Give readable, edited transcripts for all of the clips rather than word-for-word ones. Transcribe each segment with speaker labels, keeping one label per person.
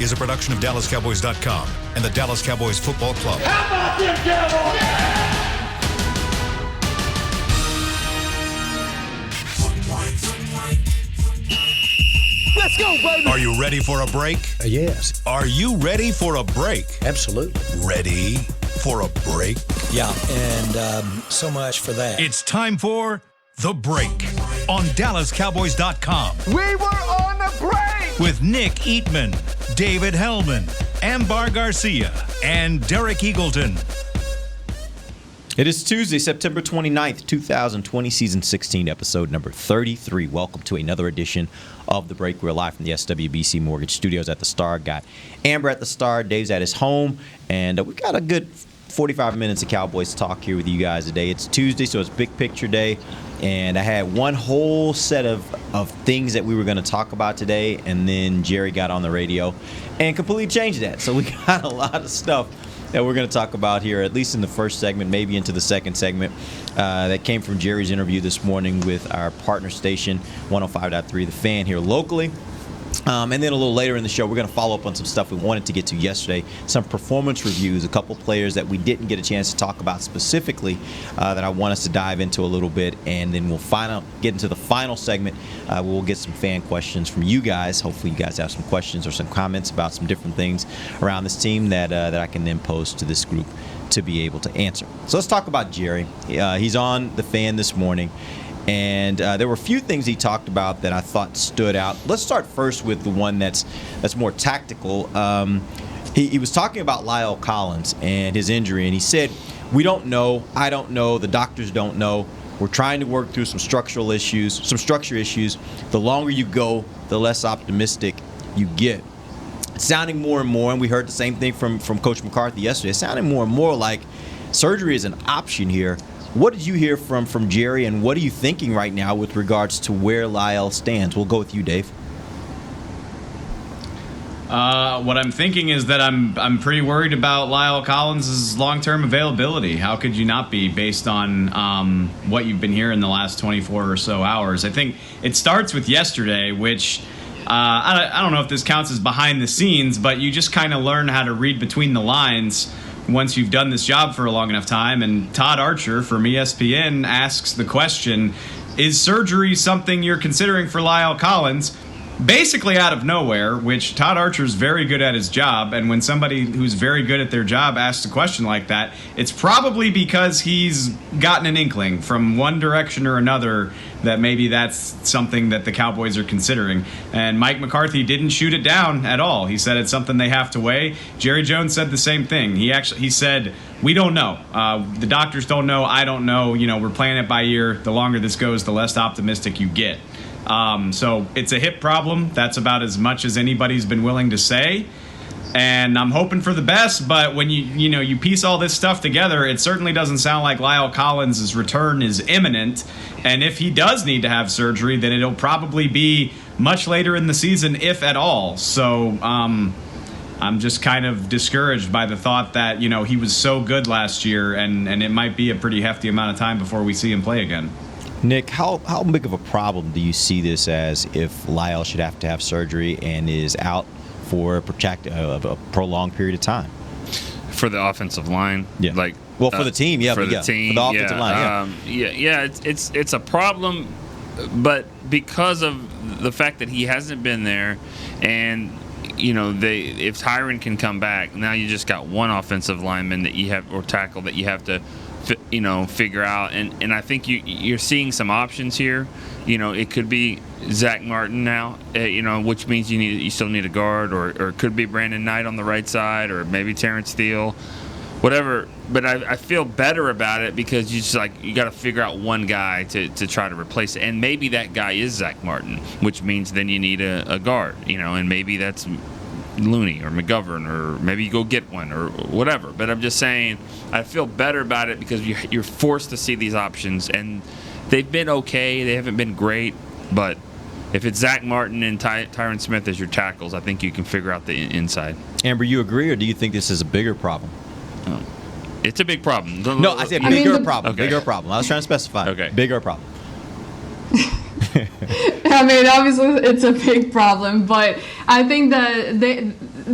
Speaker 1: is a production of DallasCowboys.com and the Dallas Cowboys Football Club.
Speaker 2: How about them Cowboys?
Speaker 3: Let's go, baby!
Speaker 1: Are you ready for a break?
Speaker 3: Yes.
Speaker 1: Are you ready for a break?
Speaker 3: Absolutely.
Speaker 1: Ready for a break?
Speaker 3: Yeah, and so much for that.
Speaker 1: It's time for The Break on DallasCowboys.com.
Speaker 2: We were on a break!
Speaker 1: With Nick Eatman, David Hellman, Ambar Garcia, and Derek Eagleton.
Speaker 4: It is Tuesday, September 29th, 2020, Season 16, Episode number 33. Welcome to another edition of The Break. We're live from the SWBC Mortgage Studios at the Star. Got Amber at the Star, Dave's at his home, and we got a good 45 minutes of Cowboys talk here with you guys today. It's Tuesday, so it's Big Picture Day, and I had one whole set of things that we were going to talk about today, and then Jerry got on the radio and completely changed that. So we got a lot of stuff that we're going to talk about here, at least in the first segment, maybe into the second segment, that came from Jerry's interview this morning with our partner station, 105.3 The Fan here locally. And then a little later in the show, we're going to follow up on some stuff we wanted to get to yesterday, some performance reviews, a couple players that we didn't get a chance to talk about specifically that I want us to dive into a little bit, and then we'll get into the final segment. We'll get some fan questions from you guys. Hopefully you guys have some questions or some comments about some different things around this team that I can then pose to this group to be able to answer. So let's talk about Jerry. He's on The Fan this morning. And there were a few things he talked about that I thought stood out. Let's start first with the one that's more tactical. He was talking about Lyle Collins and his injury, and he said, we don't know, I don't know, the doctors don't know. We're trying to work through some structure issues. The longer you go, the less optimistic you get. It's sounding more and more, and we heard the same thing from Coach McCarthy yesterday, it's sounding more and more like surgery is an option here. What did you hear from Jerry, and what are you thinking right now with regards to where Lyle stands? We'll go with you, Dave.
Speaker 5: What I'm thinking is that I'm pretty worried about Lyle Collins' long-term availability. How could you not be, based on what you've been hearing the last 24 or so hours? I think it starts with yesterday, which I don't know if this counts as behind the scenes, but you just kind of learn how to read between the lines once you've done this job for a long enough time. And Todd Archer from ESPN asks the question, is surgery something you're considering for Lyle Collins? Basically out of nowhere, which Todd Archer's very good at his job, and when somebody who's very good at their job asks a question like that, it's probably because he's gotten an inkling from one direction or another that maybe that's something that the Cowboys are considering. And Mike McCarthy didn't shoot it down at all. He said it's something they have to weigh. Jerry Jones said the same thing. He said, we don't know. The doctors don't know. I don't know. We're playing it by ear. The longer this goes, the less optimistic you get. So it's a hip problem. That's about as much as anybody's been willing to say. And I'm hoping for the best, but when you piece all this stuff together, it certainly doesn't sound like Lyle Collins' return is imminent. And if he does need to have surgery, then it'll probably be much later in the season, if at all. So I'm just kind of discouraged by the thought that, he was so good last year, and it might be a pretty hefty amount of time before we see him play again.
Speaker 4: Nick, how big of a problem do you see this as if Lyle should have to have surgery and is out for a prolonged period of time?
Speaker 6: For the offensive line?
Speaker 4: Yeah. For the team, yeah.
Speaker 6: For the team,
Speaker 4: for the offensive line,
Speaker 6: yeah. It's a problem, but because of the fact that he hasn't been there, and if Tyron can come back, now you just got one offensive lineman that you have, or tackle, that you have to figure out, and I think you're seeing some options here. It could be Zach Martin now, which means you still need a guard, or it could be Brandon Knight on the right side, or maybe Terrence Steele, whatever. But I feel better about it because you got to figure out one guy to try to replace it, and maybe that guy is Zach Martin, which means then you need a guard, and maybe that's Looney or McGovern, or maybe you go get one or whatever. But I'm just saying, I feel better about it because you're forced to see these options, and they've been okay. They haven't been great, but if it's Zach Martin and Tyron Smith as your tackles, I think you can figure out the inside.
Speaker 4: Amber, you agree, or do you think this is a bigger problem?
Speaker 6: It's a big problem.
Speaker 4: No, I said bigger problem.
Speaker 6: Okay.
Speaker 4: Bigger problem. I was trying to specify.
Speaker 6: Okay.
Speaker 4: Bigger problem.
Speaker 7: I mean, obviously it's a big problem, but I think that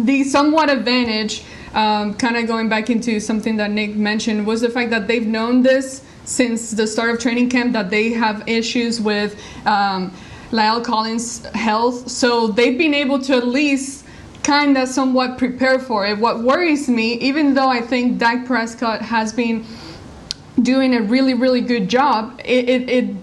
Speaker 7: the somewhat advantage, kind of going back into something that Nick mentioned, was the fact that they've known this since the start of training camp, that they have issues with Lyle Collins' health. So they've been able to at least kind of somewhat prepare for it. What worries me, even though I think Dak Prescott has been doing a really, really good job, it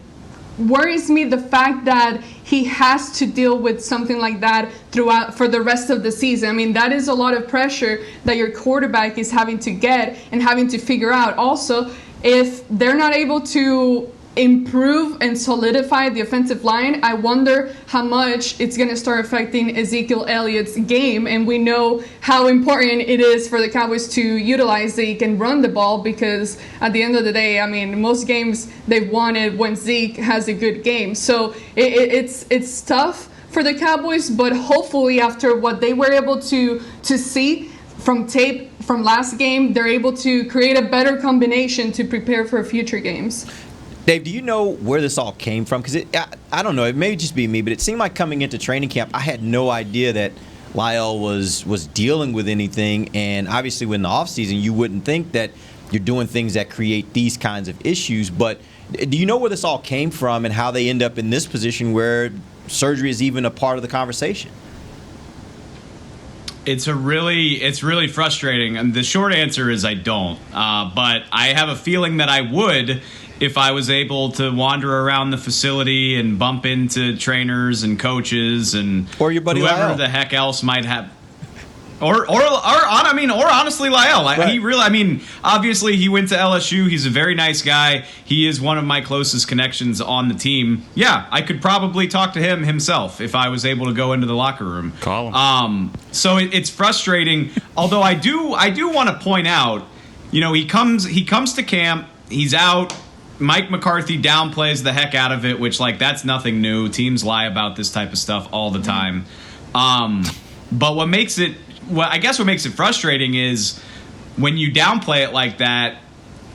Speaker 7: worries me the fact that he has to deal with something like that throughout for the rest of the season. I mean, that is a lot of pressure that your quarterback is having to get and having to figure out. Also, if they're not able to improve and solidify the offensive line, I wonder how much it's going to start affecting Ezekiel Elliott's game. And we know how important it is for the Cowboys to utilize Zeke and run the ball, because at the end of the day, I mean, most games they've won it when Zeke has a good game. So it's tough for the Cowboys, but hopefully after what they were able to see from tape from last game, they're able to create a better combination to prepare for future games.
Speaker 4: Dave, do you know where this all came from? Because I don't know. It may just be me, but it seemed like coming into training camp, I had no idea that Lyle was dealing with anything. And obviously, in the offseason, you wouldn't think that you're doing things that create these kinds of issues. But do you know where this all came from and how they end up in this position where surgery is even a part of the conversation?
Speaker 5: It's really frustrating. And the short answer is I don't. But I have a feeling that I would if I was able to wander around the facility and bump into trainers and coaches and
Speaker 4: or your buddy
Speaker 5: whoever
Speaker 4: Lyle.
Speaker 5: The heck else might have. Or honestly, Lyle.
Speaker 4: Right.
Speaker 5: He really, I mean, obviously he went to LSU. He's a very nice guy. He is one of my closest connections on the team. Yeah, I could probably talk to him himself if I was able to go into the locker room.
Speaker 6: Call him.
Speaker 5: So it's frustrating. Although I do want to point out, you know, he comes to camp. He's out. Mike McCarthy downplays the heck out of it, which, like, that's nothing new. Teams lie about this type of stuff all the time. But what makes it frustrating is when you downplay it like that,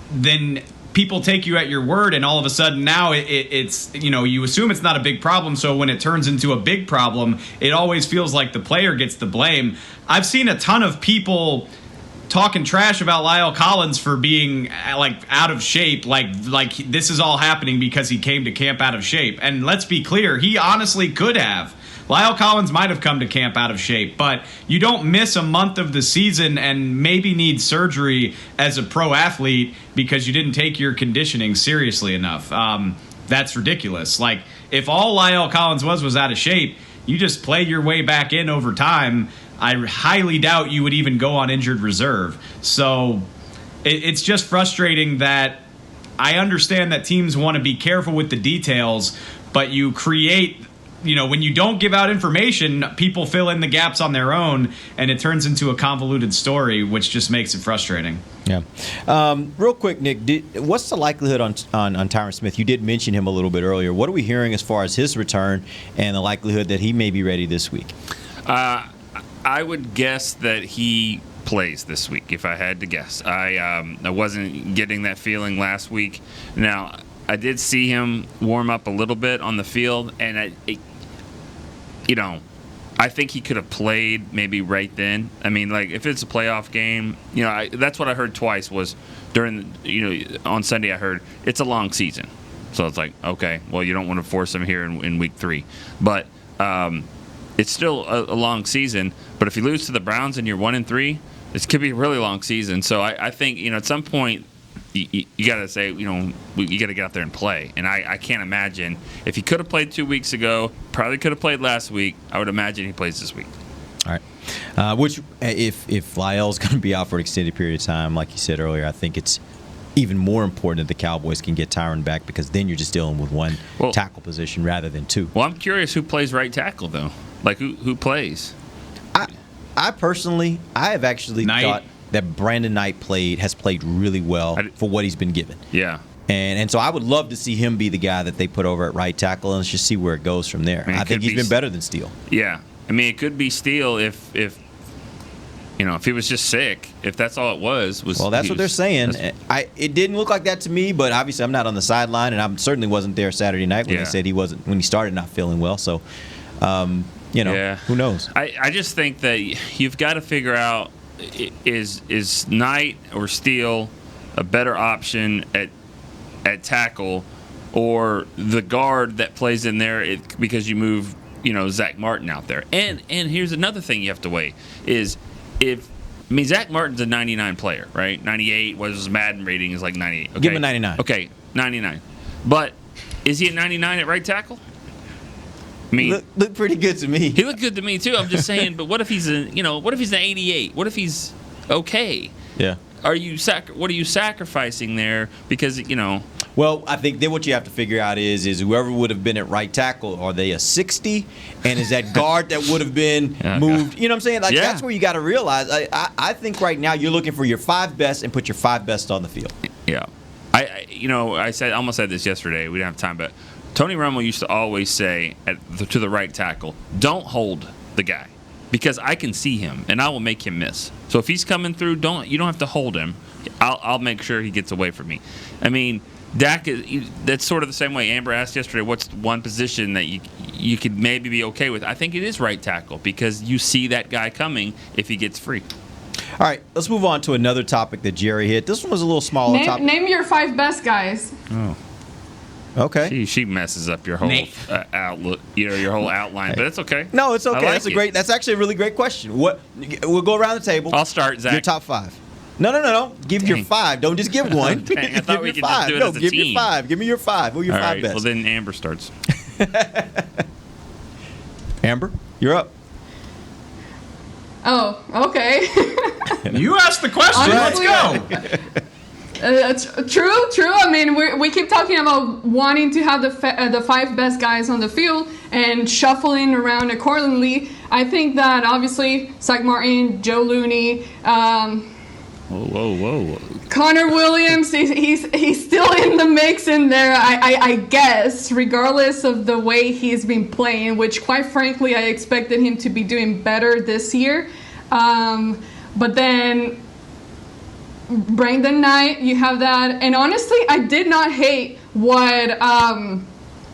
Speaker 5: then people take you at your word, and all of a sudden now it's, you know, you assume it's not a big problem. So when it turns into a big problem, it always feels like the player gets the blame. I've seen a ton of people talking trash about Lyle Collins for being like out of shape, like this is all happening because he came to camp out of shape. And let's be clear, he honestly could have. Lyle Collins might have come to camp out of shape, but you don't miss a month of the season and maybe need surgery as a pro athlete because you didn't take your conditioning seriously enough. That's ridiculous. Like, if all Lyle Collins was out of shape, you just play your way back in over time. I highly doubt you would even go on injured reserve. So it's just frustrating that I understand that teams want to be careful with the details, but you create, you know, when you don't give out information, people fill in the gaps on their own, and it turns into a convoluted story, which just makes it frustrating.
Speaker 4: Yeah. Real quick, Nick, what's the likelihood on Tyron Smith? You did mention him a little bit earlier. What are we hearing as far as his return and the likelihood that he may be ready this week?
Speaker 6: I would guess that he plays this week, if I had to guess. I wasn't getting that feeling last week. Now, I did see him warm up a little bit on the field, and I think he could have played maybe right then. I mean, like, if it's a playoff game, you know, that's what I heard twice was during, on Sunday I heard it's a long season. So it's like, okay, well, you don't want to force him here in week 3. But it's still a long season. But if you lose to the Browns and you're 1-3, this could be a really long season. So I think, at some point, you got to say, you got to get out there and play. And I can't imagine if he could have played 2 weeks ago, probably could have played last week. I would imagine he plays this week.
Speaker 4: All right. Which, if Lyle's going to be out for an extended period of time, like you said earlier, I think it's even more important that the Cowboys can get Tyron back, because then you're just dealing with one tackle position rather than 2.
Speaker 6: Well, I'm curious who plays right tackle, though. Like, who plays?
Speaker 4: I personally, I have actually thought that Brandon Knight has played really well for what he's been given.
Speaker 6: Yeah.
Speaker 4: And so I would love to see him be the guy that they put over at right tackle, and let's just see where it goes from there. I think he's been better than Steele.
Speaker 6: Yeah. I mean, it could be Steele if he was just sick, if that's all it was. Well,
Speaker 4: that's what they're saying. It didn't look like that to me, but obviously I'm not on the sideline, and I certainly wasn't there Saturday night when they said when he started not feeling well. So Who knows?
Speaker 6: I just think that you've got to figure out, is Knight or Steele a better option at tackle, or the guard that plays in there because you move Zach Martin out there. And here's another thing you have to weigh is Zach Martin's a 99 player, right? 98 was his Madden rating is like 98. Okay?
Speaker 4: Give him a 99.
Speaker 6: Okay, 99. But is he at 99 at right tackle? I mean,
Speaker 4: look pretty good to me.
Speaker 6: He looked good to me too. I'm just saying, but what if he's an 88? What if he's okay?
Speaker 4: Yeah.
Speaker 6: What are you sacrificing there? Because
Speaker 4: Well, I think then what you have to figure out is whoever would have been at right tackle, are they a 60? And is that guard that would have been moved? You know what I'm saying? That's where you got to realize. I think right now you're looking for your 5 best and put your 5 best on the field.
Speaker 6: Yeah. I almost said this yesterday. We didn't have time, but Tony Romo used to always say to the right tackle, don't hold the guy because I can see him and I will make him miss. So if he's coming through, you don't have to hold him. I'll make sure he gets away from me. I mean, Dak that's sort of the same way. Amber asked yesterday, what's one position that you could maybe be okay with? I think it is right tackle because you see that guy coming if he gets free.
Speaker 4: All right, let's move on to another topic that Jerry hit. This one was a little smaller topic.
Speaker 7: Name your 5 best guys.
Speaker 6: Oh.
Speaker 4: Okay.
Speaker 6: She messes up your whole outlook, your whole outline, but it's okay.
Speaker 4: No, it's okay.
Speaker 6: Like
Speaker 4: That's actually a really great question. We'll go around the table.
Speaker 6: I'll start, Zach.
Speaker 4: Your top 5. No. Give your 5. Don't just give one.
Speaker 6: Dang, I thought we could just do it as a
Speaker 4: give
Speaker 6: team.
Speaker 4: your 5. Give me your 5. Who are your
Speaker 6: All
Speaker 4: 5
Speaker 6: right,
Speaker 4: best?
Speaker 6: well, then Amber starts.
Speaker 4: Amber, you're up.
Speaker 7: Oh, okay.
Speaker 5: You asked the question.
Speaker 7: Honestly,
Speaker 5: Let's go.
Speaker 7: True. I mean, we keep talking about wanting to have the 5 best guys on the field and shuffling around accordingly. I think that obviously Zach Martin, Joe Looney,
Speaker 6: Whoa.
Speaker 7: Connor Williams, he's still in the mix in there, I guess, regardless of the way he's been playing, which quite frankly I expected him to be doing better this year. But then Brandon Knight, you have that. And honestly, I did not hate what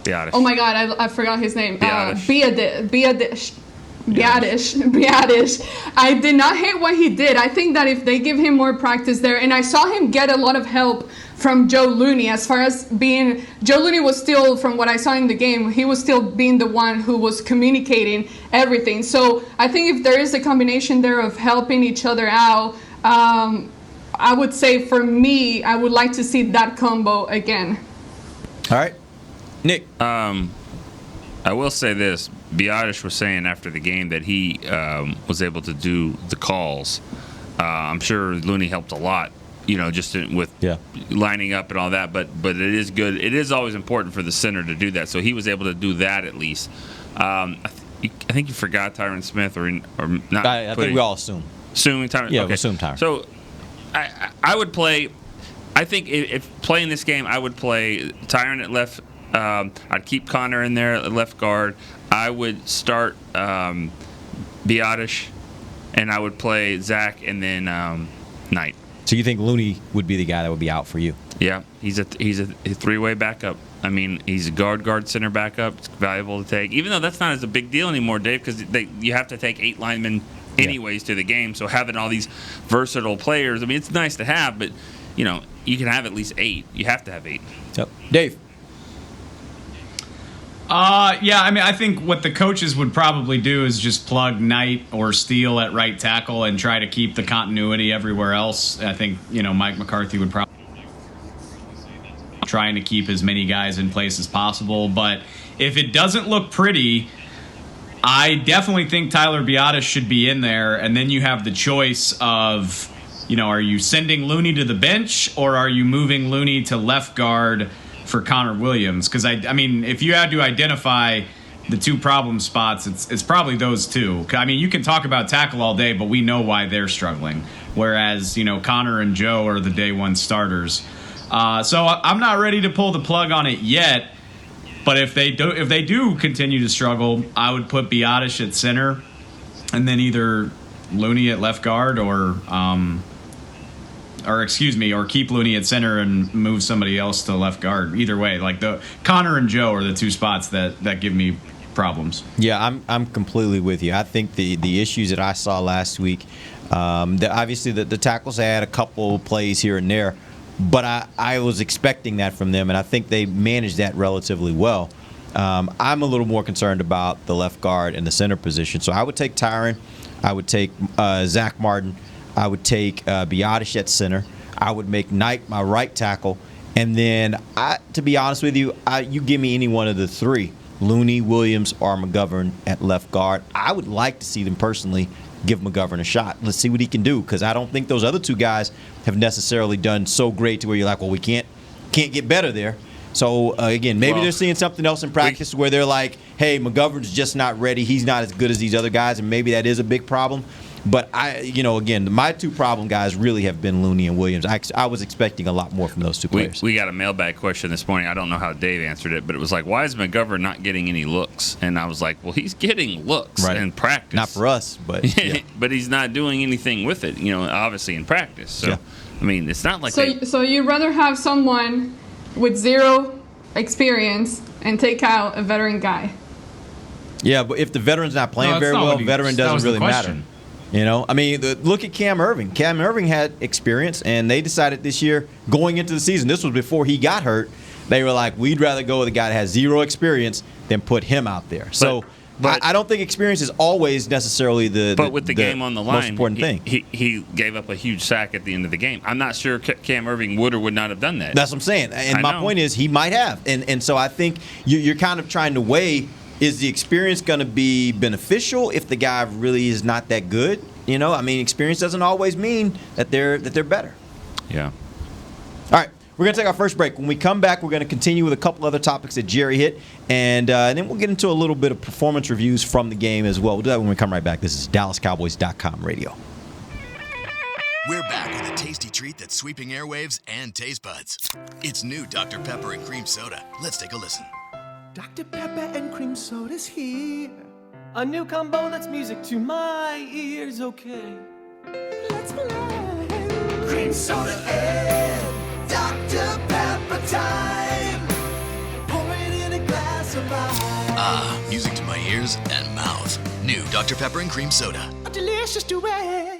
Speaker 6: Biadish.
Speaker 7: Oh my God, I forgot his name.
Speaker 6: Biadish.
Speaker 7: Biadish. I did not hate what he did. I think that if they give him more practice there, and I saw him get a lot of help from Joe Looney as far as being, Joe Looney was still, from what I saw in the game, he was still being the one who was communicating everything. So I think if there is a combination there of helping each other out, I would say for me, I would like to see that combo again.
Speaker 4: All right. Nick.
Speaker 6: I will say this. Biadish was saying after the game that he was able to do the calls. I'm sure Looney helped a lot, just with lining up and all that. But it is good. It is always important for the center to do that. So he was able to do that at least. I think you forgot Tyron Smith or not.
Speaker 4: I think we all assume.
Speaker 6: Assuming Tyron.
Speaker 4: Yeah,
Speaker 6: okay.
Speaker 4: we assume Tyron.
Speaker 6: So I would play. I think if playing this game, I would play Tyron at left. I'd keep Connor in there at left guard. I would start Biadish, and I would play Zach and then Knight.
Speaker 4: So you think Looney would be the guy that would be out for you?
Speaker 6: Yeah, he's a 3-way backup. I mean, he's a guard center backup. It's valuable to take, even though that's not as a big deal anymore, Dave, because you have to take 8 linemen anyways to the game. So having all these versatile players, I mean, it's nice to have, but you can have at least 8. You have to have 8.
Speaker 4: Yep. Dave.
Speaker 5: I mean, I think what the coaches would probably do is just plug Knight or Steele at right tackle and try to keep the continuity everywhere else. I think, Mike McCarthy would probably trying to keep as many guys in place as possible. But if it doesn't look pretty, I definitely think Tyler Biadish should be in there. And then you have the choice of, are you sending Looney to the bench or are you moving Looney to left guard for Connor Williams? Because I mean, if you had to identify the 2 problem spots, it's probably those 2. I mean, you can talk about tackle all day, but we know why they're struggling. Whereas Connor and Joe are the day 1 starters. So I'm not ready to pull the plug on it yet. But if they do continue to struggle, I would put Biadish at center, and then either Looney at left guard or keep Looney at center and move somebody else to left guard. Either way, like the Connor and Joe are the 2 spots that give me problems.
Speaker 4: Yeah, I'm completely with you. I think the issues that I saw last week, obviously the tackles had a couple plays here and there, but I was expecting that from them, and I think they managed that relatively well. I'm a little more concerned about the left guard and the center position. So I would take Tyron. I would take Zach Martin. I would take Biotish at center. I would make Knight my right tackle. And then, to be honest with you, you give me any one of the three, Looney, Williams, or McGovern at left guard. I would like to see them personally give McGovern a shot. Let's see what he can do, because I don't think those other two guys have necessarily done so great to where you're like, well, we can't get better there. So, again, maybe they're seeing something else in practice where they're like, hey, McGovern's just not ready. He's not as good as these other guys, and maybe that is a big problem. But, again, my two problem guys really have been Looney and Williams. I was expecting a lot more from those two players.
Speaker 6: We got a mailbag question this morning. I don't know how Dave answered it, but it was like, why is McGovern not getting any looks? And I was like, well, he's getting looks in practice.
Speaker 4: Not for us, but yeah.
Speaker 6: But he's not doing anything with it, obviously in practice. So, yeah. I mean, it's not like
Speaker 7: So you'd rather have someone with zero experience and take out a veteran guy?
Speaker 4: Yeah, but if the veteran's not playing very well, veteran doesn't really matter. I mean, look at Cam Irving. Cam Irving had experience, and they decided this year, going into the season, this was before he got hurt, they were like, we'd rather go with a guy that has zero experience than put him out there. But I don't think experience is always necessarily the
Speaker 6: game on the line,
Speaker 4: most important thing.
Speaker 6: He gave up a huge sack at the end of the game. I'm not sure Cam Irving would or would not have done that.
Speaker 4: That's what I'm saying. And my point is he might have. And so I think you're kind of trying to weigh, is the experience going to be beneficial if the guy really is not that good? I mean, experience doesn't always mean that they're better.
Speaker 6: Yeah.
Speaker 4: All right. We're going to take our first break. When we come back, we're going to continue with a couple other topics that Jerry hit, and then we'll get into a little bit of performance reviews from the game as well. We'll do that when we come right back. This is DallasCowboys.com radio.
Speaker 8: We're back with a tasty treat that's sweeping airwaves and taste buds. It's new Dr. Pepper and Cream Soda. Let's take a listen.
Speaker 9: Dr. Pepper and Cream Soda's here. A new combo that's music to my ears, okay. Let's play. Cream Soda and Dr. Pepper time. Pour it in a glass of ice.
Speaker 8: Music to my ears and mouth. New Dr. Pepper and Cream Soda.
Speaker 9: A delicious duet.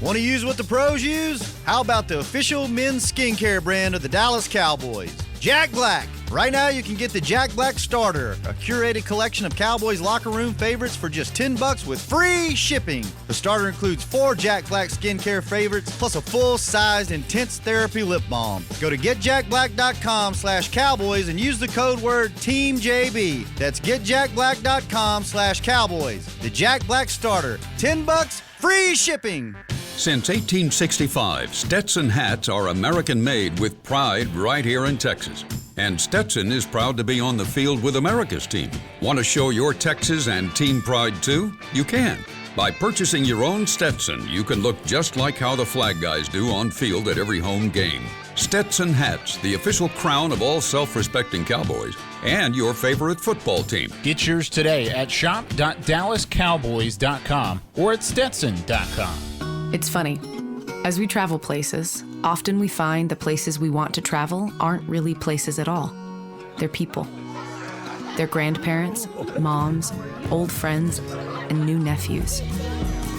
Speaker 10: Want to use what the pros use? How about the official men's skincare brand of the Dallas Cowboys, Jack Black? Right now, you can get the Jack Black Starter, a curated collection of Cowboys locker room favorites for just $10 with free shipping. The starter includes 4 Jack Black skincare favorites, plus a full-sized intense therapy lip balm. Go to getjackblack.com/Cowboys and use the code word TEAMJB. That's getjackblack.com/Cowboys. The Jack Black Starter, $10, free shipping.
Speaker 11: Since 1865, Stetson hats are American-made with pride right here in Texas. And Stetson is proud to be on the field with America's team. Want to show your Texas and team pride too? You can. By purchasing your own Stetson, you can look just like how the flag guys do on field at every home game. Stetson hats, the official crown of all self-respecting Cowboys, and your favorite football team.
Speaker 12: Get yours today at shop.dallascowboys.com or at stetson.com.
Speaker 13: It's funny. As we travel places, often we find the places we want to travel aren't really places at all. They're people. They're grandparents, moms, old friends, and new nephews.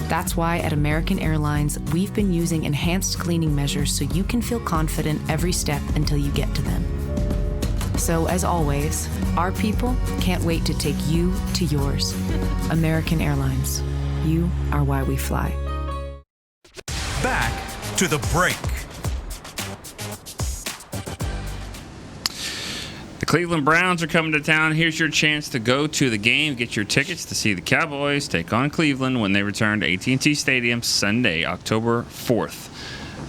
Speaker 13: That's why at American Airlines, we've been using enhanced cleaning measures so you can feel confident every step until you get to them. So as always, our people can't wait to take you to yours. American Airlines. You are why we fly.
Speaker 1: Back to the break.
Speaker 6: The Cleveland Browns are coming to town. Here's your chance to go to the game, get your tickets to see the Cowboys take on Cleveland when they return to AT&T Stadium Sunday, October 4th.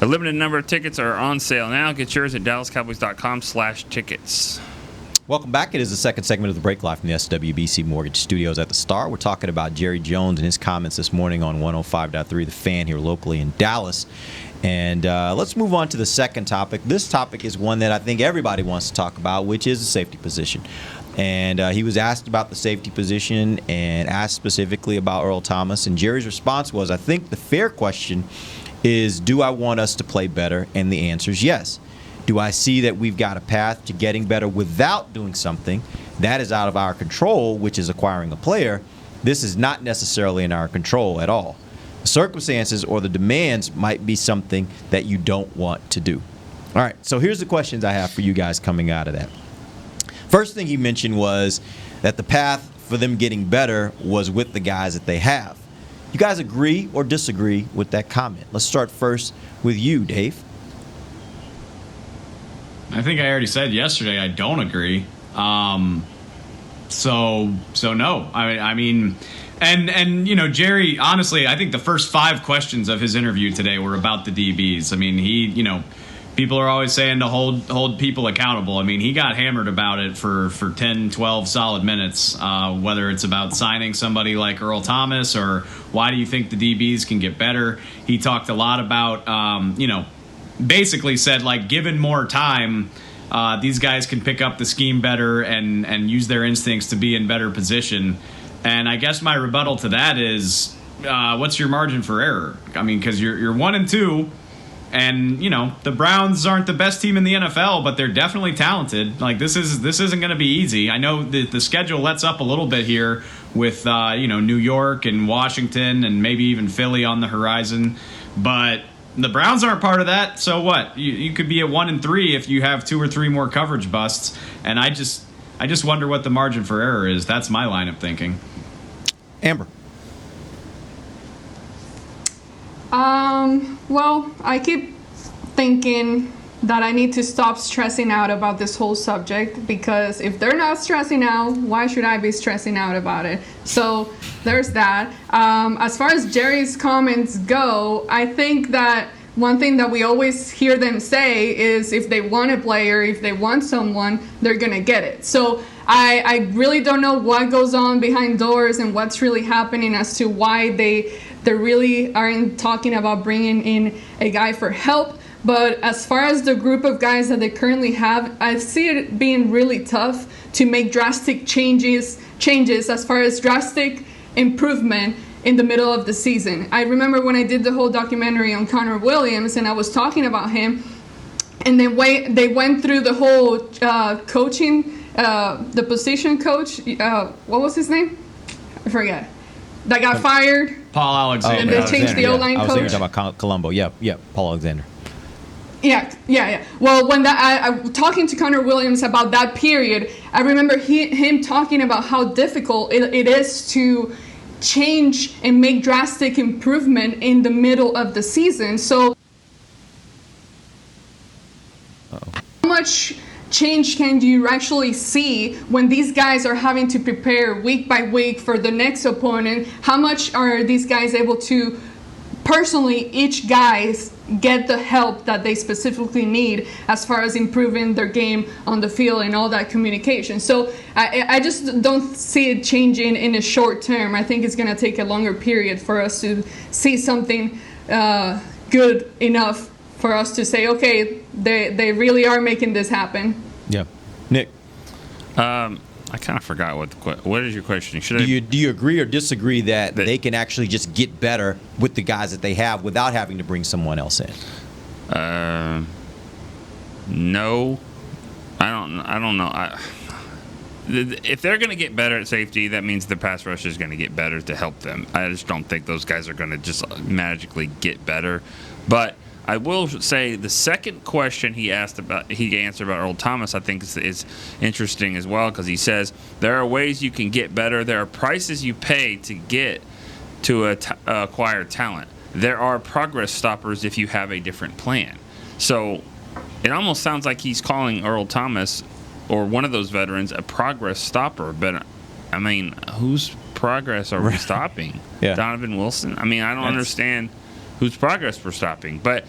Speaker 6: A limited number of tickets are on sale now. Get yours at dallascowboys.com/tickets.
Speaker 4: Welcome back. It is the second segment of the break live from the SWBC Mortgage Studios at the Star. We're talking about Jerry Jones and his comments this morning on 105.3 The Fan here locally in Dallas. And let's move on to the second topic. This topic is one that I think everybody wants to talk about, which is the safety position. And he was asked about the safety position and asked specifically about Earl Thomas. And Jerry's response was, I think the fair question is, do I want us to play better? And the answer is yes. Do I see that we've got a path to getting better without doing something? that is out of our control, which is acquiring a player. This is not necessarily in our control at all. The circumstances or the demands might be something that you don't want to do. All right, so here's the questions I have for you guys coming out of that. First thing he mentioned was that the path for them getting better was with the guys that they have. You guys agree or disagree with that comment? Let's start first with you, Dave.
Speaker 5: I think I already said yesterday I don't agree. So no. I mean, and you know, Jerry, honestly, I think the first 5 questions of his interview today were about the DBs. I mean, you know, people are always saying to hold people accountable. I mean, he got hammered about it for 10, 12 solid minutes, whether it's about signing somebody like Earl Thomas or why do you think the DBs can get better. He talked a lot about, you know, basically said, like, given more time, these guys can pick up the scheme better and use their instincts to be in better position. And I guess my rebuttal to that is, what's your margin for error? I mean, because you're 1-2. And, you know, the Browns aren't the best team in the NFL, but they're definitely talented. Like, this isn't going to be easy. I know the schedule lets up a little bit here with, you know, New York and Washington and maybe even Philly on the horizon. But the Browns aren't part of that. So what? You could be at 1-3 if you have 2 or 3 more coverage busts. And I just wonder what the margin for error is. That's my line of thinking.
Speaker 4: Amber.
Speaker 7: Well, I keep thinking that I need to stop stressing out about this whole subject, because if they're not stressing out, why should I be stressing out about it? So there's that. As far as Jerry's comments go, I think that one thing that we always hear them say is if they want a player, if they want someone, they're going to get it. So I really don't know what goes on behind doors and what's really happening as to why they really aren't talking about bringing in a guy for help. But as far as the group of guys that they currently have, I see it being really tough to make drastic changes as far as drastic improvement in the middle of the season. I remember when I did the whole documentary on Connor Williams and I was talking about him, and they went through the whole coaching, the position coach, what was his name? I forget. That got fired.
Speaker 5: Paul Alexander.
Speaker 7: And they changed the O-line coach.
Speaker 4: I was thinking about Colombo. Yep, Paul Alexander.
Speaker 7: Yeah. Well, when I talking to Connor Williams about that period, I remember him talking about how difficult it is to change and make drastic improvement in the middle of the season. So how much change can you actually see when these guys are having to prepare week by week for the next opponent? How much are these guys able to personally, each guys get the help that they specifically need as far as improving their game on the field and all that communication? So I just don't see it changing in a short term. I think it's going to take a longer period for us to see something good enough for us to say, okay, they really are making this happen.
Speaker 4: Yeah. Nick?
Speaker 6: I kind of forgot what is your question?
Speaker 4: Do you agree or disagree that they can actually just get better with the guys that they have without having to bring someone else in?
Speaker 6: No. I don't know. If they're going to get better at safety, that means the pass rush is going to get better to help them. I just don't think those guys are going to just magically get better. But I will say the second question he answered about Earl Thomas, I think is interesting as well, because he says there are ways you can get better. There are prices you pay to get to acquire talent. There are progress stoppers if you have a different plan. So it almost sounds like he's calling Earl Thomas or one of those veterans a progress stopper. But I mean, whose progress are we stopping?
Speaker 4: Yeah.
Speaker 6: Donovan Wilson? I mean, I don't understand whose progress we're stopping. But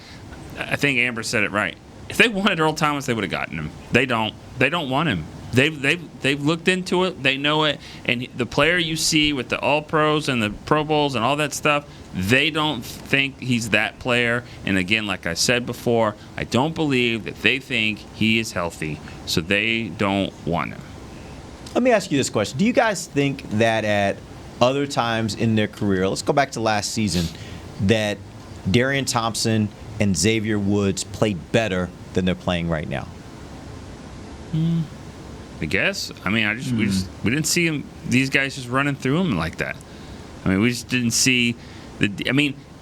Speaker 6: I think Amber said it right. If they wanted Earl Thomas, they would have gotten him. They don't. They don't want him. They've looked into it. They know it. And the player you see with the All-Pros and the Pro Bowls and all that stuff, they don't think he's that player. And again, like I said before, I don't believe that they think he is healthy, so they don't want him.
Speaker 4: Let me ask you this question. Do you guys think that at other times in their career, let's go back to last season, that Darian Thompson and Xavier Woods played better than they're playing right now?
Speaker 6: I guess. I mean, we didn't see these guys just running through them like that. I mean, we just didn't see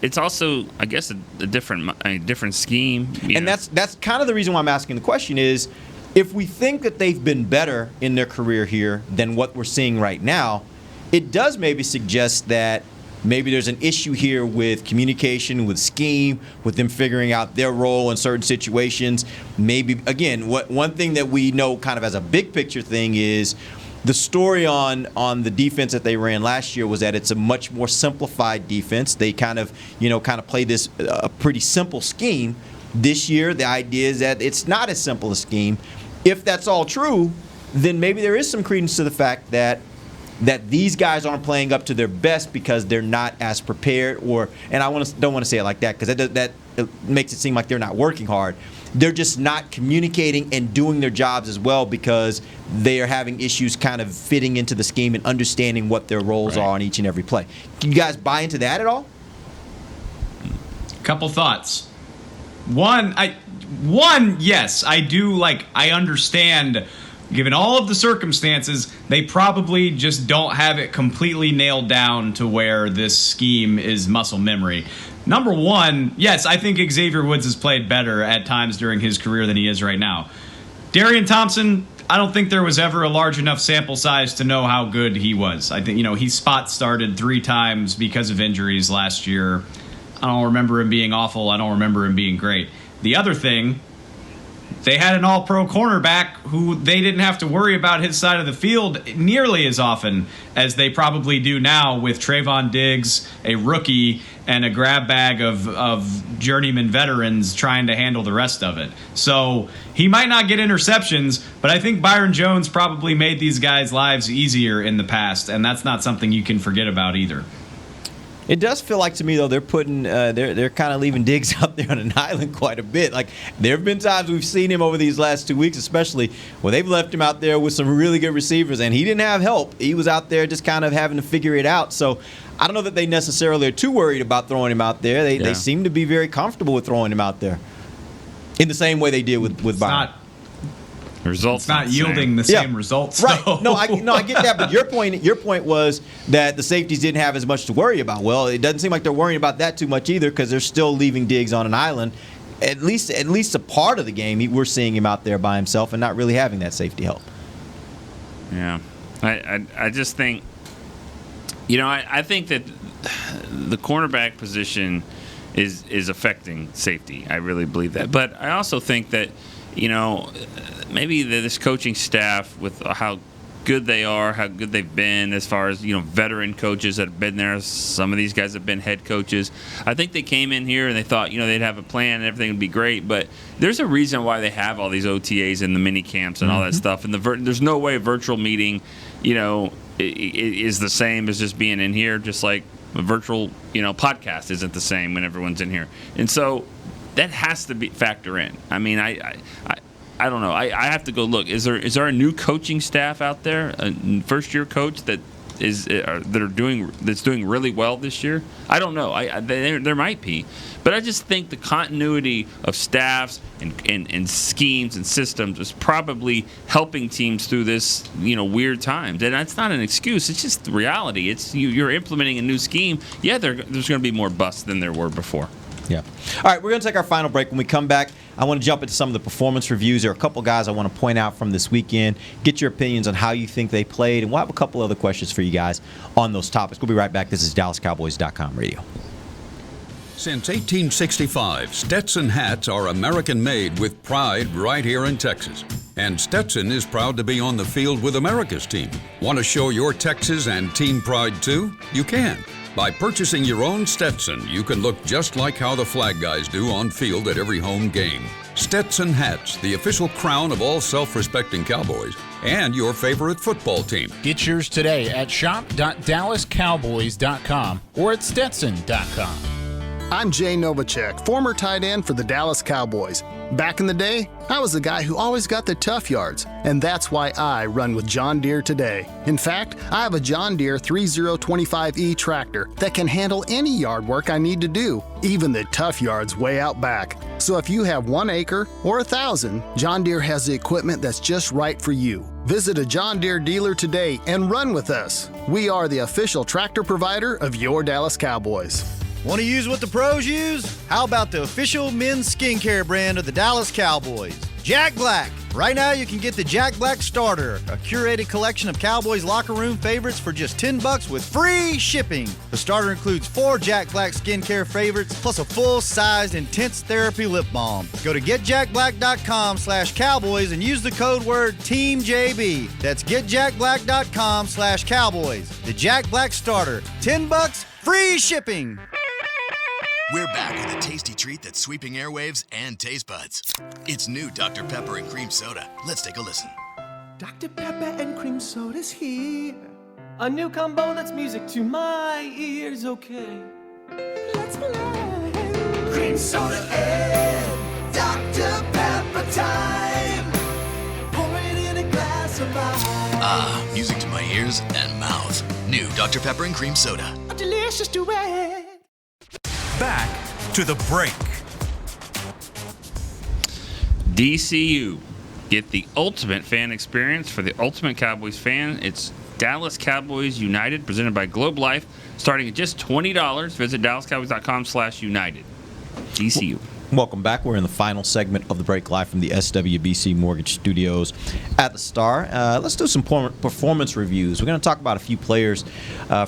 Speaker 6: it's also, I guess, a different scheme.
Speaker 4: And that's kind of the reason why I'm asking the question is, if we think that they've been better in their career here than what we're seeing right now, it does maybe suggest that maybe there's an issue here with communication, with scheme, with them figuring out their role in certain situations. Maybe, again, one thing that we know kind of as a big picture thing is the story on the defense that they ran last year was that it's a much more simplified defense. They kind of play this a pretty simple scheme. This year, the idea is that it's not as simple a scheme. If that's all true, then maybe there is some credence to the fact that these guys aren't playing up to their best because they're not as prepared, and I don't want to say it like that because that makes it seem like they're not working hard. They're just not communicating and doing their jobs as well because they are having issues kind of fitting into the scheme and understanding what their roles are on each and every play. Can you guys buy into that at all?
Speaker 5: Couple thoughts. One, yes, I do. I understand. Given all of the circumstances, they probably just don't have it completely nailed down to where this scheme is muscle memory. Number one, yes, I think Xavier Woods has played better at times during his career than he is right now. Darian Thompson, I don't think there was ever a large enough sample size to know how good he was. I think, he spot started 3 times because of injuries last year. I don't remember him being awful. I don't remember him being great. The other thing, they had an all-pro cornerback who they didn't have to worry about his side of the field nearly as often as they probably do now with Trayvon Diggs, a rookie, and a grab bag of journeyman veterans trying to handle the rest of it. So he might not get interceptions, but I think Byron Jones probably made these guys' lives easier in the past, and that's not something you can forget about either.
Speaker 4: It does feel like to me though they're putting they're kind of leaving Diggs out there on an island quite a bit. Like there have been times we've seen him over these last 2 weeks, especially where they've left him out there with some really good receivers, and he didn't have help. He was out there just kind of having to figure it out. So I don't know that they necessarily are too worried about throwing him out there. They seem to be very comfortable with throwing him out there in the same way they did with Byron.
Speaker 6: Results.
Speaker 5: It's not yielding the same results.
Speaker 4: Right.
Speaker 5: Though.
Speaker 4: No, I get that. But your point was that the safeties didn't have as much to worry about. Well, it doesn't seem like they're worrying about that too much either because they're still leaving Diggs on an island. At least a part of the game, we're seeing him out there by himself and not really having that safety help.
Speaker 6: Yeah. I just think, I think that the cornerback position is affecting safety. I really believe that. But I also think that, maybe this coaching staff with how good they are, how good they've been as far as, veteran coaches that have been there. Some of these guys have been head coaches. I think they came in here and they thought, they'd have a plan and everything would be great. But there's a reason why they have all these OTAs and the mini camps and all that stuff. And there's no way a virtual meeting, is the same as just being in here, just like a virtual, podcast isn't the same when everyone's in here. And so that has to be factor in. I mean, I don't know. I have to go look. Is there a new coaching staff out there, a first-year coach that's doing really well this year? I don't know. There might be, but I just think the continuity of staffs and schemes and systems is probably helping teams through this weird times. And that's not an excuse. It's just the reality. It's you're implementing a new scheme. Yeah, there's going to be more busts than there were before.
Speaker 4: Yeah. All right, we're going to take our final break. When we come back, I want to jump into some of the performance reviews. There are a couple guys I want to point out from this weekend, get your opinions on how you think they played, and we'll have a couple other questions for you guys on those topics. We'll be right back. This is DallasCowboys.com radio.
Speaker 11: Since 1865, Stetson hats are American-made with pride right here in Texas. And Stetson is proud to be on the field with America's team. Want to show your Texas and team pride too? You can. By purchasing your own Stetson, you can look just like how the flag guys do on field at every home game. Stetson hats, the official crown of all self-respecting Cowboys, and your favorite football team.
Speaker 12: Get yours today at shop.dallascowboys.com or at stetson.com.
Speaker 14: I'm Jay Novacek, former tight end for the Dallas Cowboys. Back in the day, I was the guy who always got the tough yards, and that's why I run with John Deere today. In fact, I have a John Deere 3025E tractor that can handle any yard work I need to do, even the tough yards way out back. So if you have 1 acre or 1,000, John Deere has the equipment that's just right for you. Visit a John Deere dealer today and run with us. We are the official tractor provider of your Dallas Cowboys.
Speaker 10: Want to use what the pros use? How about the official men's skincare brand of the Dallas Cowboys, Jack Black? Right now you can get the Jack Black Starter, a curated collection of Cowboys locker room favorites for just $10 with free shipping. The starter includes 4 Jack Black skincare favorites plus a full-sized intense therapy lip balm. Go to getjackblack.com/cowboys and use the code word TEAMJB. That's getjackblack.com/cowboys. The Jack Black Starter, $10, free shipping.
Speaker 8: We're back with a tasty treat that's sweeping airwaves and taste buds. It's new Dr. Pepper and Cream Soda. Let's take a listen.
Speaker 9: Dr. Pepper and Cream Soda's here. A new combo that's music to my ears, okay. Let's play. Cream Soda and Dr. Pepper time. Pour it in a glass of ice.
Speaker 8: Music to my ears and mouth. New Dr. Pepper and Cream Soda.
Speaker 9: A delicious duet.
Speaker 1: Back to the break.
Speaker 6: DCU. Get the ultimate fan experience for the ultimate Cowboys fan. It's Dallas Cowboys United, presented by Globe Life, starting at just $20. Visit DallasCowboys.com/United. DCU.
Speaker 4: Welcome back. We're in the final segment of the break, live from the SWBC Mortgage Studios at the Star. Let's do some performance reviews. We're going to talk about a few players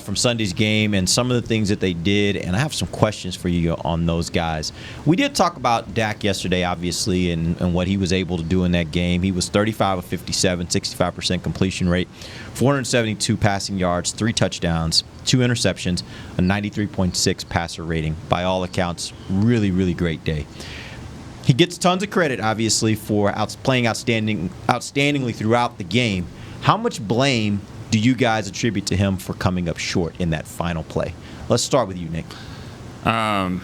Speaker 4: from Sunday's game and some of the things that they did, and I have some questions for you on those guys. We did talk about Dak yesterday, obviously, and what he was able to do in that game. He was 35 of 57, 65% completion rate, 472 passing yards, 3 touchdowns, 2 interceptions, a 93.6 passer rating. By all accounts, really, really great day. He gets tons of credit, obviously, for playing outstandingly throughout the game. How much blame do you guys attribute to him for coming up short in that final play? Let's start with you, Nick.
Speaker 6: The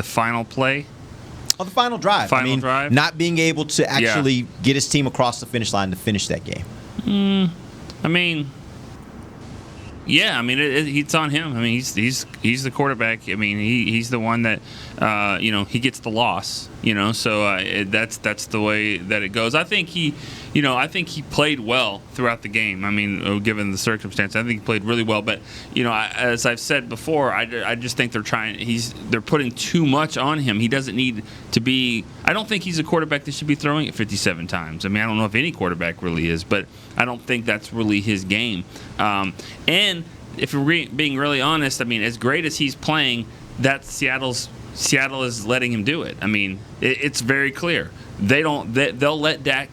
Speaker 6: final play?
Speaker 4: Oh, the final drive.
Speaker 6: Drive?
Speaker 4: Not being able to actually get his team across the finish line to finish that game.
Speaker 6: It's on him. He's the quarterback. He's the one that he gets the loss. So that's the way that it goes. I think he played well throughout the game. Given the circumstance, I think he played really well. But as I've said before, I just think they're putting too much on him. He doesn't need to be. I don't think he's a quarterback that should be throwing it 57 times. I don't know if any quarterback really is, but I don't think that's really his game. And if we're being really honest, as great as he's playing, Seattle is letting him do it. It's very clear. They'll let Dak,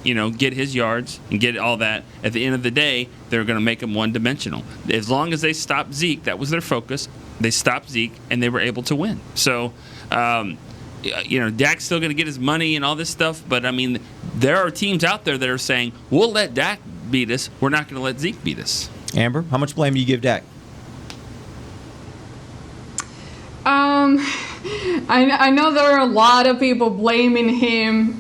Speaker 6: get his yards and get all that. At the end of the day, they're going to make him one-dimensional. As long as they stopped Zeke, that was their focus. They stopped Zeke, and they were able to win. So, Dak's still going to get his money and all this stuff, but, there are teams out there that are saying, we'll let Dak beat us. We're not going to let Zeke beat us.
Speaker 4: Amber, how much blame do you give Dak?
Speaker 7: I know there are a lot of people blaming him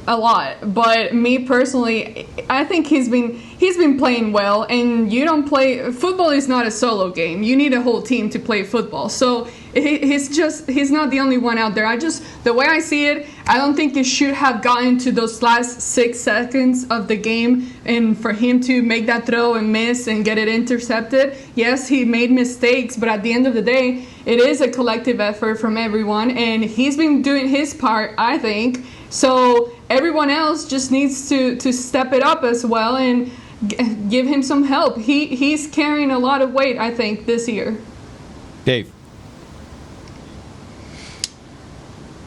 Speaker 7: a lot, but me personally, I think he's been playing well, and you don't play football is not a solo game. You need a whole team to play football. So he's not the only one out there. The way I see it, I don't think it should have gotten to those last 6 seconds of the game, and for him to make that throw and miss and get it intercepted. Yes, he made mistakes, but at the end of the day, it is a collective effort from everyone, and he's been doing his part, I think. So everyone else just needs to step it up as well and give him some help. He's carrying a lot of weight, I think, this year.
Speaker 4: Dave.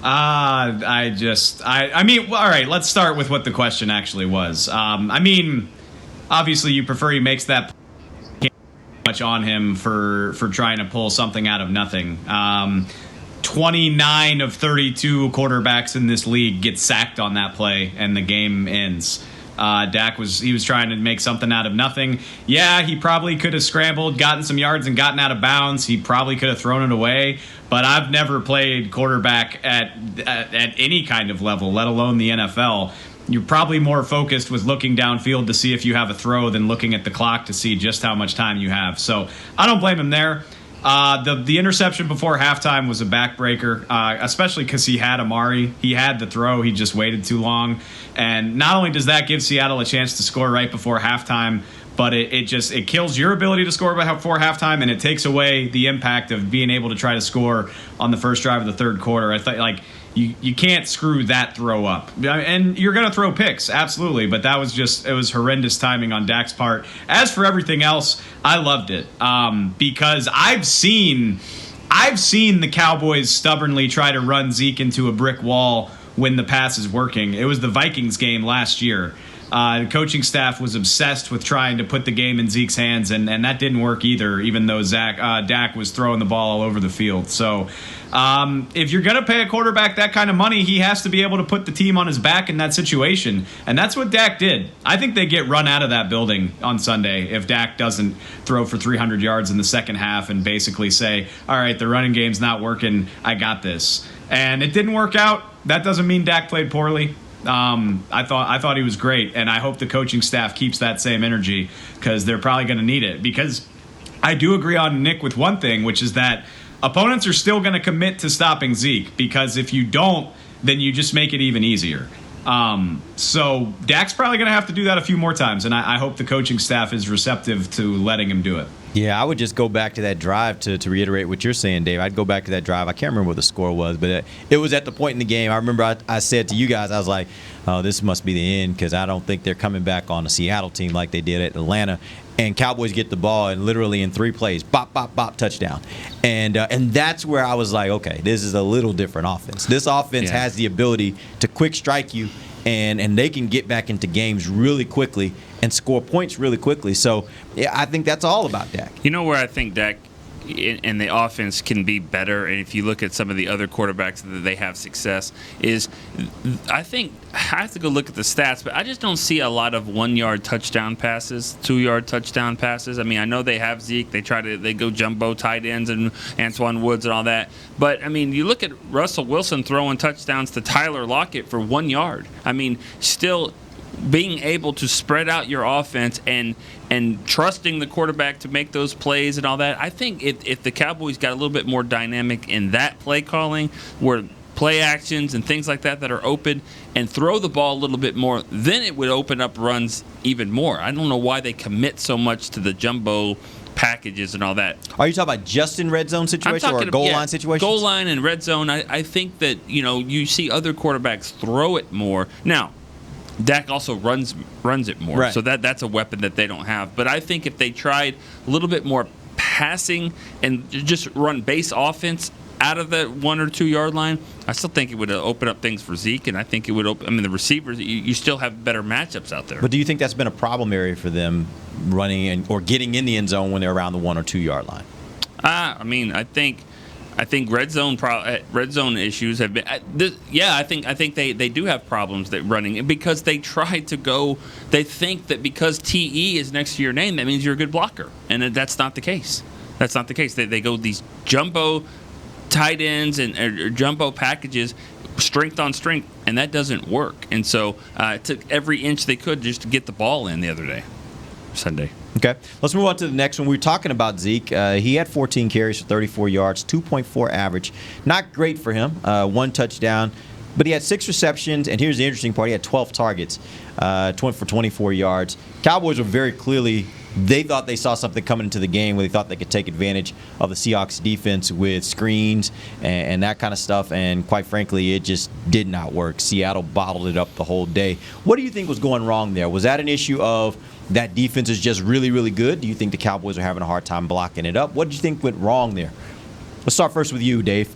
Speaker 5: All right, let's start with what the question actually was. Obviously you prefer he makes that much on him for trying to pull something out of nothing. 29 of 32 quarterbacks in this league get sacked on that play, and the game ends. Dak was trying to make something out of nothing. Yeah, he probably could have scrambled, gotten some yards, and gotten out of bounds. He probably could have thrown it away. But I've never played quarterback at any kind of level, let alone the NFL. You're probably more focused with looking downfield to see if you have a throw than looking at the clock to see just how much time you have. So I don't blame him there. The interception before halftime was a backbreaker, especially because he had Amari. He had the throw. He just waited too long. And not only does that give Seattle a chance to score right before halftime, but it kills your ability to score before halftime, and it takes away the impact of being able to try to score on the first drive of the third quarter. I thought, you can't screw that throw up. And you're going to throw picks, absolutely, but it was horrendous timing on Dak's part. As for everything else, I loved it because I've seen the Cowboys stubbornly try to run Zeke into a brick wall when the pass is working. It was the Vikings game last year. The coaching staff was obsessed with trying to put the game in Zeke's hands, and that didn't work either, even though Dak was throwing the ball all over the field. So if you're going to pay a quarterback that kind of money, he has to be able to put the team on his back in that situation, and that's what Dak did. I think they get run out of that building on Sunday if Dak doesn't throw for 300 yards in the second half and basically say, all right, the running game's not working, I got this. And it didn't work out. That doesn't mean Dak played poorly. I thought he was great, and I hope the coaching staff keeps that same energy because they're probably going to need it. Because I do agree on Nick with one thing, which is that opponents are still going to commit to stopping Zeke, because if you don't, then you just make it even easier. So Dak's probably going to have to do that a few more times, and I hope the coaching staff is receptive to letting him do it.
Speaker 4: Yeah, I would just go back to that drive to reiterate what you're saying, Dave. I'd go back to that drive. I can't remember what the score was, but it was at the point in the game. I remember I said to you guys, I was like, oh, this must be the end, because I don't think they're coming back on a Seattle team like they did at Atlanta. And Cowboys get the ball, and literally in 3 plays, bop, bop, bop, touchdown. And that's where I was like, okay, this is a little different offense. This offense has the ability to quick strike you, and they can get back into games really quickly and score points really quickly. So yeah, I think that's all about Dak.
Speaker 6: You know where I think Dak and the offense can be better, and if you look at some of the other quarterbacks that they have success, is I think I have to go look at the stats, but I just don't see a lot of 1-yard touchdown passes, 2-yard touchdown passes. I mean, I know they have Zeke, they go jumbo tight ends and Antoine Woods and all that, but I mean, you look at Russell Wilson throwing touchdowns to Tyler Lockett for 1 yard. I mean, still being able to spread out your offense and trusting the quarterback to make those plays and all that. I think if the Cowboys got a little bit more dynamic in that play calling, where play actions and things like that are open, and throw the ball a little bit more, then it would open up runs even more. I don't know why they commit so much to the jumbo packages and all that.
Speaker 4: Are you talking about just in red zone situation or a goal line situation?
Speaker 6: Goal line and red zone. I think that you see other quarterbacks throw it more. Now, Dak also runs it more, right. So that's a weapon that they don't have. But I think if they tried a little bit more passing and just run base offense out of the 1 or 2 yard line, I still think it would open up things for Zeke, and I think it would open. I mean, the receivers, you still have better matchups out there.
Speaker 4: But do you think that's been a problem area for them running or getting in the end zone when they're around the 1 or 2 yard line?
Speaker 6: I mean, I think red zone issues have been. I think they do have problems that running because they try to go. They think that because TE is next to your name, that means you're a good blocker, and that's not the case. That's not the case. They go these jumbo tight ends and jumbo packages, strength on strength, and that doesn't work. And so it took every inch they could just to get the ball in the other day, Sunday.
Speaker 4: Okay, let's move on to the next one. We were talking about Zeke. He had 14 carries for 34 yards, 2.4 average. Not great for him, 1 touchdown. But he had 6 receptions, and here's the interesting part. He had 12 targets, 20 for 24 yards. Cowboys were very clearly, they thought they saw something coming into the game where they thought they could take advantage of the Seahawks defense with screens and that kind of stuff. And quite frankly, it just did not work. Seattle bottled it up the whole day. What do you think was going wrong there? Was that an issue of that defense is just really, really good? Do you think the Cowboys are having a hard time blocking it up? What did you think went wrong there? Let's start first with you, Dave.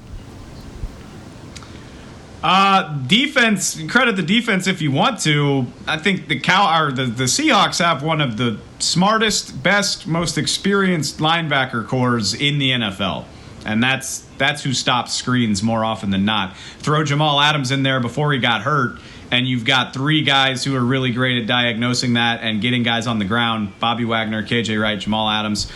Speaker 5: Defense, credit the defense if you want to. I think the Seahawks have one of the smartest, best, most experienced linebacker cores in the NFL. And that's who stops screens more often than not. Throw Jamal Adams in there before he got hurt, and you've got 3 guys who are really great at diagnosing that and getting guys on the ground. Bobby Wagner, KJ Wright, Jamal Adams.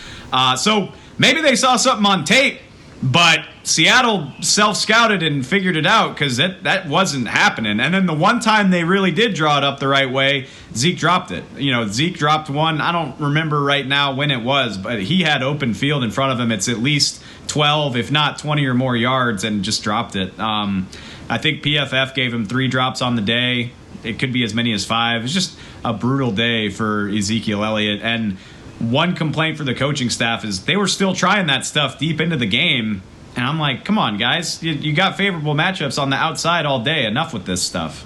Speaker 5: So maybe they saw something on tape But Seattle self-scouted and figured it out because that wasn't happening. And then the one time they really did draw it up the right way, Zeke dropped it. Zeke dropped one. I don't remember right now when it was, but he had open field in front of him. It's at least 12, if not 20 or more yards, and just dropped it. I think PFF gave him 3 drops on the day. It could be as many as 5. It's just a brutal day for Ezekiel Elliott. And one complaint for the coaching staff is they were still trying that stuff deep into the game. And I'm like, come on, guys. You got favorable matchups on the outside all day. Enough with this stuff.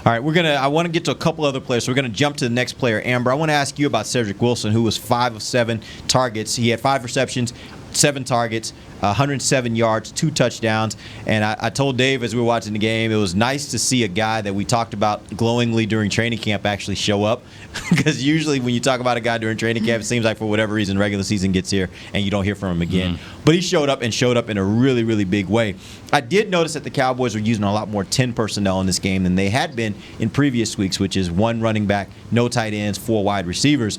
Speaker 4: All right, I want to get to a couple other players, so we're going to jump to the next player. Amber, I want to ask you about Cedric Wilson, who was 5 of 7 targets. He had 5 receptions, 7 targets, 107 yards, 2 touchdowns. And I told Dave as we were watching the game, it was nice to see a guy that we talked about glowingly during training camp actually show up. Because usually when you talk about a guy during training camp, it seems like for whatever reason regular season gets here and you don't hear from him again. But he showed up in a really, really big way. I did notice that the Cowboys were using a lot more 10 personnel in this game than they had been in previous weeks, which is 1 running back, no tight ends, 4 wide receivers.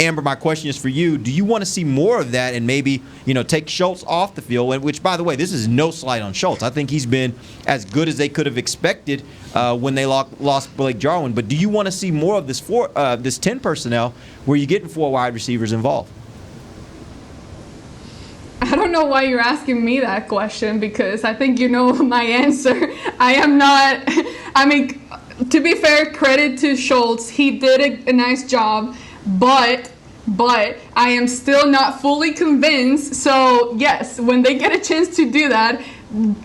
Speaker 4: Amber, my question is for you. Do you want to see more of that and maybe, take Schultz off the field? Which, by the way, this is no slight on Schultz. I think he's been as good as they could have expected when they lost Blake Jarwin. But do you want to see more of this 10 personnel where you're getting 4 wide receivers involved?
Speaker 7: I don't know why you're asking me that question because I think you know my answer. I am not. I mean, to be fair, credit to Schultz. He did a nice job. But I am still not fully convinced. So, yes, when they get a chance to do that,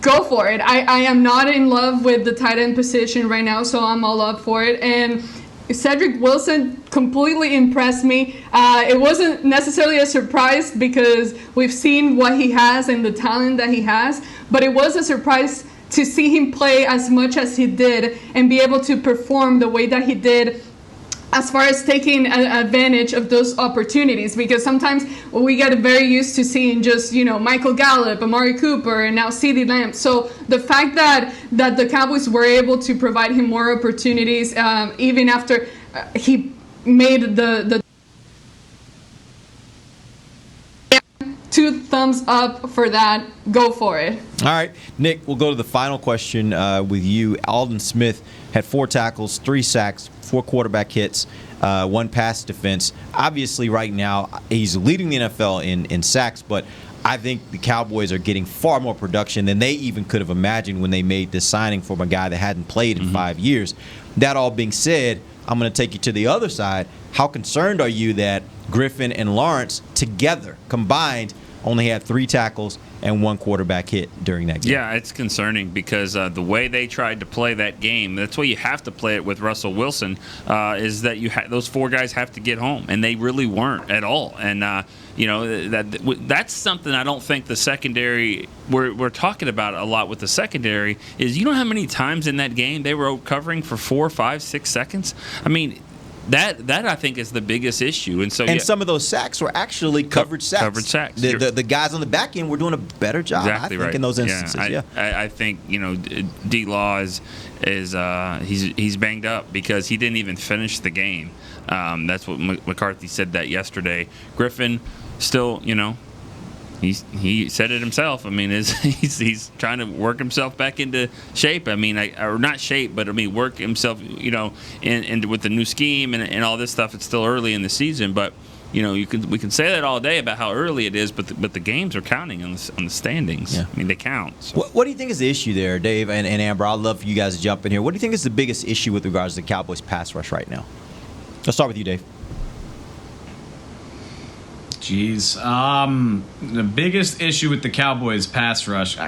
Speaker 7: go for it. I am not in love with the tight end position right now, so I'm all up for it. And Cedric Wilson completely impressed me. It wasn't necessarily a surprise because we've seen what he has and the talent that he has, but it was a surprise to see him play as much as he did and be able to perform the way that he did as far as taking advantage of those opportunities, because sometimes we get very used to seeing just, Michael Gallup, Amari Cooper, and now CeeDee Lamb. So the fact that the Cowboys were able to provide him more opportunities, even after he made the 2 thumbs up for that. Go for it.
Speaker 4: All right, Nick, we'll go to the final question with you. Alden Smith had 4 tackles, 3 sacks, 4 quarterback hits, 1 pass defense. Obviously, right now, he's leading the NFL in sacks, but I think the Cowboys are getting far more production than they even could have imagined when they made this signing from a guy that hadn't played in 5 years. That all being said, I'm going to take you to the other side. How concerned are you that Griffin and Lawrence together, combined, only had 3 tackles and 1 quarterback hit during that game?
Speaker 6: Yeah, it's concerning because the way they tried to play that game, that's why you have to play it with Russell Wilson, is that those 4 guys have to get home, and they really weren't at all. And, that's something I don't think the secondary, we're talking about a lot with the secondary, is you know how many times in that game they were covering for 4, 5, 6 seconds? I mean, That I think is the biggest issue, and
Speaker 4: some of those sacks were actually covered sacks.
Speaker 6: Covered sacks.
Speaker 4: The guys on the back end were doing a better job,
Speaker 6: exactly
Speaker 4: I think,
Speaker 6: right.
Speaker 4: in those instances.
Speaker 6: I think D-Law is he's banged up because he didn't even finish the game. That's what McCarthy said that yesterday. Griffin still, he said it himself. I mean, he's trying to work himself back into shape. I mean, or not shape, but work himself, and with the new scheme and all this stuff. It's still early in the season, but we can say that all day about how early it is, but the games are counting on the standings.
Speaker 4: Yeah.
Speaker 6: I mean, they count. So.
Speaker 4: What do you think is the issue there, Dave and Amber? I'd love for you guys to jump in here. What do you think is the biggest issue with regards to the Cowboys pass rush right now? Let's start with you, Dave.
Speaker 5: Jeez. The biggest issue with the Cowboys pass rush,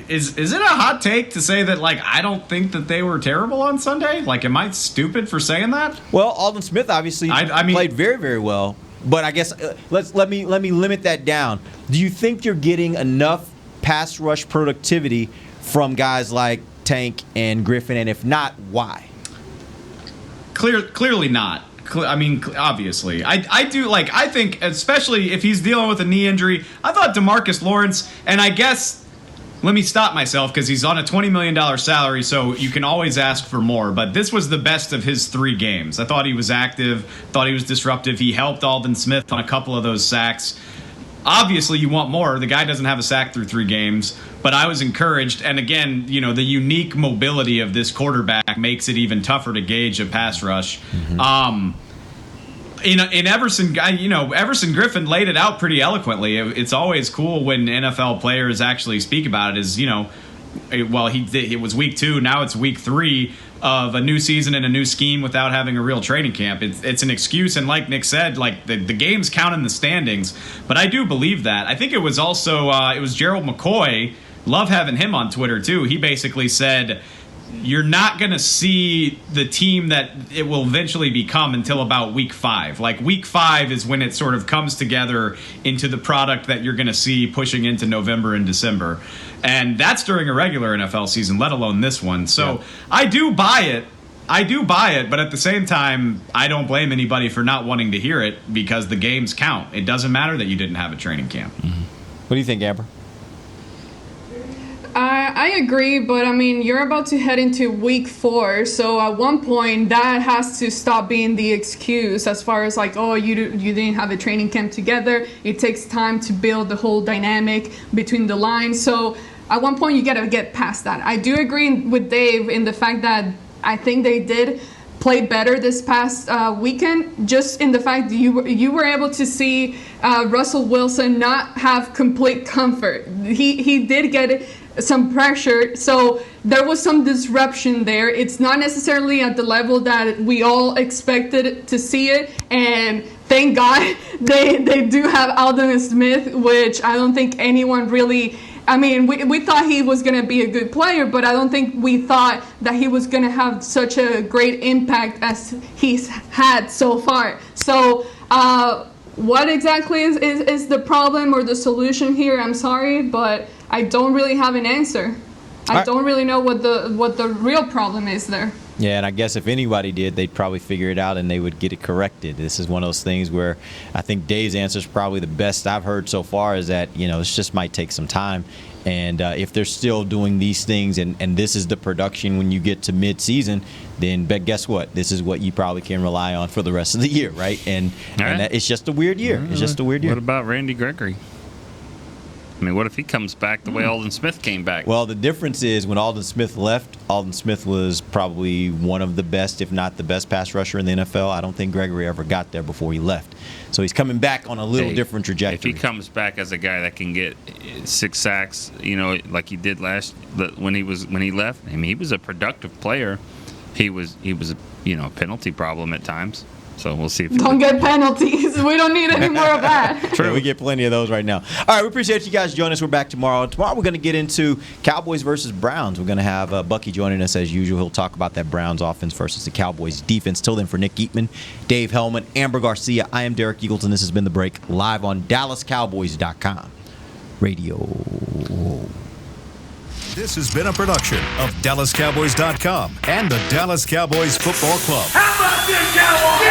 Speaker 5: is it a hot take to say that, I don't think that they were terrible on Sunday? Am I stupid for saying that?
Speaker 4: Well, Alden Smith obviously played very, very well. But I guess let me limit that down. Do you think you're getting enough pass rush productivity from guys like Tank and Griffin? And if not, why?
Speaker 5: Clearly not. I mean, obviously. I think, especially if he's dealing with a knee injury, I thought DeMarcus Lawrence, and I guess, let me stop myself because he's on a $20 million salary, so you can always ask for more, but this was the best of his 3 games. I thought he was active, thought he was disruptive. He helped Alden Smith on a couple of those sacks. obviously you want more. The guy doesn't have a sack through 3 games, but I was encouraged. And again, the unique mobility of this quarterback makes it even tougher to gauge a pass rush. Mm-hmm. In Everson, Everson Griffin laid it out pretty eloquently. It's always cool when NFL players actually speak about it. It was week 2, now it's week 3 of a new season and a new scheme without having a real training camp. It's an excuse, and like Nick said, like the games count in the standings. But I do believe that. I think it was also it was Gerald McCoy. Love having him on Twitter too. He basically said, you're not going to see the team that it will eventually become until about week 5. Like week 5 is when it sort of comes together into the product that you're going to see pushing into November and December. And that's during a regular NFL season, let alone this one. So yeah. I do buy it, but at the same time, I don't blame anybody for not wanting to hear it because the games count. It doesn't matter that you didn't have a training camp.
Speaker 4: Mm-hmm. What do you think, Amber?
Speaker 7: I agree, but I mean, you're about to head into week 4, so at one point that has to stop being the excuse as far as like, oh, you didn't have a training camp together. It takes time to build the whole dynamic between the lines. So at one point you got to get past that. I do agree with Dave in the fact that I think they did play better this past weekend, just in the fact that you were able to see Russell Wilson not have complete comfort. He did get some pressure, so there was some disruption there. It's not necessarily at the level that we all expected to see it, and thank God they do have Alden Smith, which I don't think anyone really, I mean, we thought he was going to be a good player, but I don't think we thought that he was going to have such a great impact as he's had so far. So what exactly is the problem or the solution here? I'm sorry, but I don't really have an answer. I don't really know what the real problem is there.
Speaker 4: Yeah, and I guess if anybody did, they'd probably figure it out and they would get it corrected. This is one of those things where I think Dave's answer is probably the best I've heard so far, is that, this just might take some time. And if they're still doing these things and this is the production when you get to mid-season, then guess what? This is what you probably can rely on for the rest of the year, right? And it's just a weird year. It's just a weird year.
Speaker 6: What about Randy Gregory? I mean, what if he comes back the way Alden Smith came back?
Speaker 4: Well, the difference is when Alden Smith left, Alden Smith was probably one of the best, if not the best pass rusher in the NFL. I don't think Gregory ever got there before he left. So he's coming back on a little different trajectory.
Speaker 6: If he comes back as a guy that can get 6 sacks, like he did when he left, I mean, he was a productive player. He was a penalty problem at times. So we'll see.
Speaker 7: Don't get penalties. We don't need any more of that.
Speaker 4: True. We get plenty of those right now. All right, we appreciate you guys joining us. We're back tomorrow. Tomorrow we're going to get into Cowboys versus Browns. We're going to have Bucky joining us as usual. He'll talk about that Browns offense versus the Cowboys defense. Till then, for Nick Eatman, Dave Hellman, Amber Garcia, I am Derek Eagleton. This has been The Break, live on DallasCowboys.com radio.
Speaker 1: This has been a production of DallasCowboys.com and the Dallas Cowboys Football Club.
Speaker 2: How about this, Cowboys?